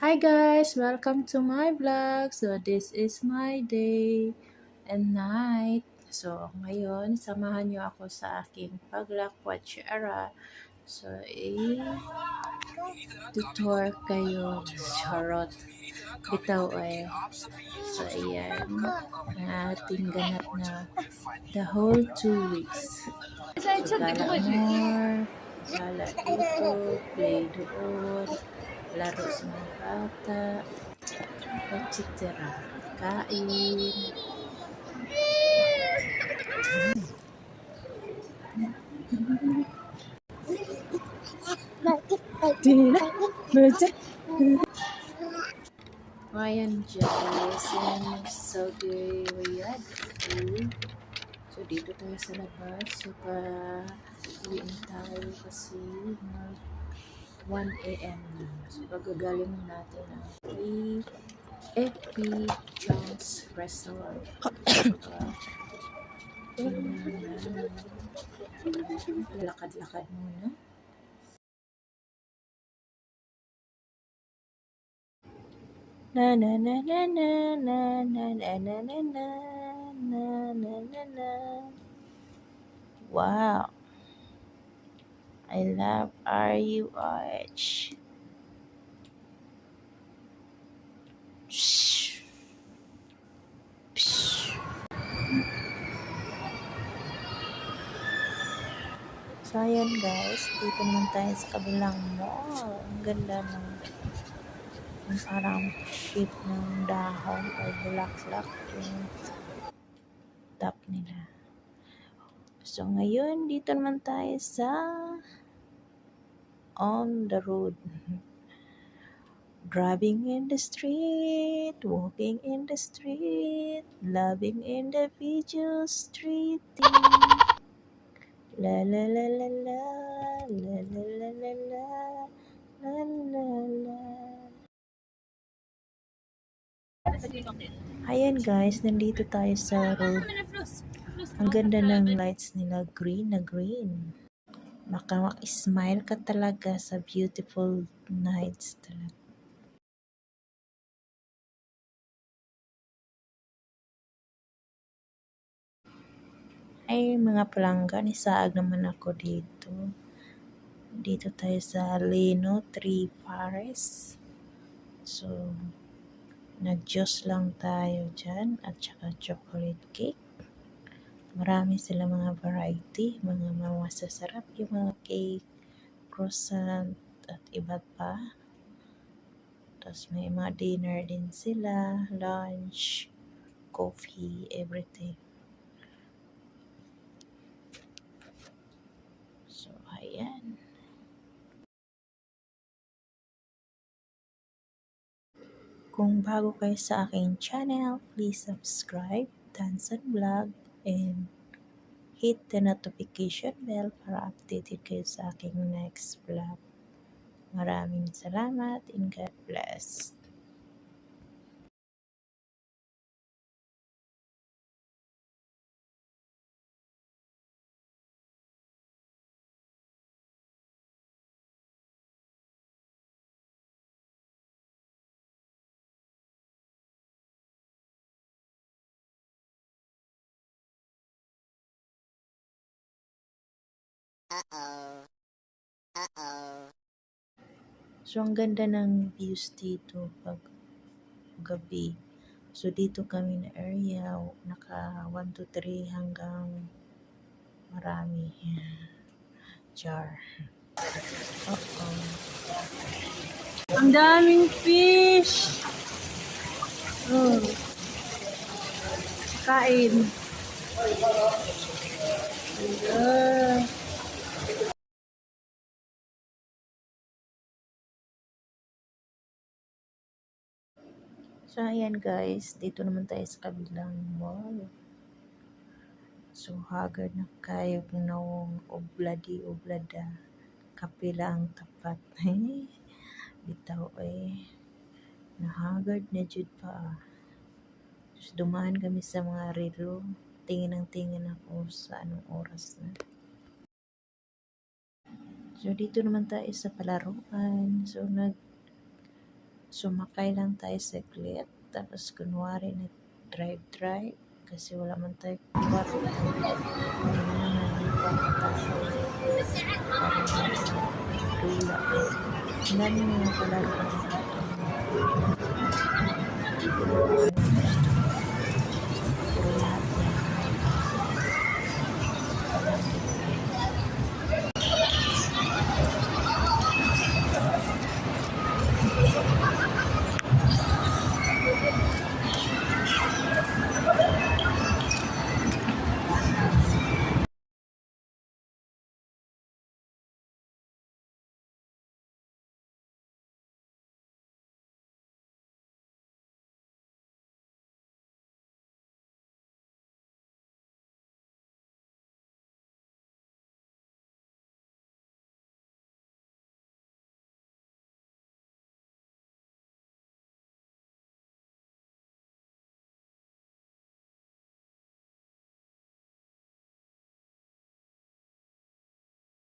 Hi guys, welcome to my vlog. So this is my day and night. So ngayon, samahan niyo ako sa aking paglakwatsyara. So tutor kayo charot. Bitaw ay. So ayan, ang ating ganap na the whole 2 weeks. So gala more, gala dito, play doon, laro sa mga bata, etc. Kain. Ayan guys, and so we had food. So dito tayo sa labas. So uwiin tayo kasi mag 1 a.m. na. So pagagaling natin ng FP John's Restaurant. Lakad-lakad muna. Na na na na na na na na na na na na na na. Wow. I love RUH. So, ayan guys, dito naman tayo sa kabilang mall. Ang ganda ng parang shape ng dahon o bulaklak yung top nila. So, ngayon, dito naman tayo sa on the road. Driving in the street, walking in the street, loving in the video street. La la la la la, la la la la la, la la la. Ayan guys, nandito tayo sa road. Ang ganda ng lights nila, green na green. Maka-smile ka talaga sa beautiful nights talaga. Ay, mga palanggan, isaag naman ako dito. Dito tayo sa Lino 3 Paris. So, nag-juice lang tayo dyan at saka chocolate cake. Marami sila mga variety, mga masasarap yung mga cake, croissant at iba pa. Tapos may mga dinner din sila, lunch, coffee, everything. So, ayan. Kung bago kayo sa aking channel, please subscribe, Tansan Vlog, and hit the notification bell para updated kayo sa aking next vlog. Maraming salamat and God bless. So, ang ganda ng views dito pag gabi. So, dito kami na area, naka 1 to 3 hanggang marami. Char. Ang daming fish! Oh. Kain. So, ayan guys, dito naman tayo sa kabilang mall. So, haggard na kayo ng obladi-oblada. Kapila ang tapat. Bitaw nahagard na jud pa. So, dumaan kami sa mga relo. Tingin ang tingin ako sa anong oras na. So, dito naman tayo sa palaruan. So, sumakay lang tayo saglit, tapos kunwari na drive kasi wala man tayo kwarto. Hindi na naman kwarto tayo para magdula. Ang dami mga pala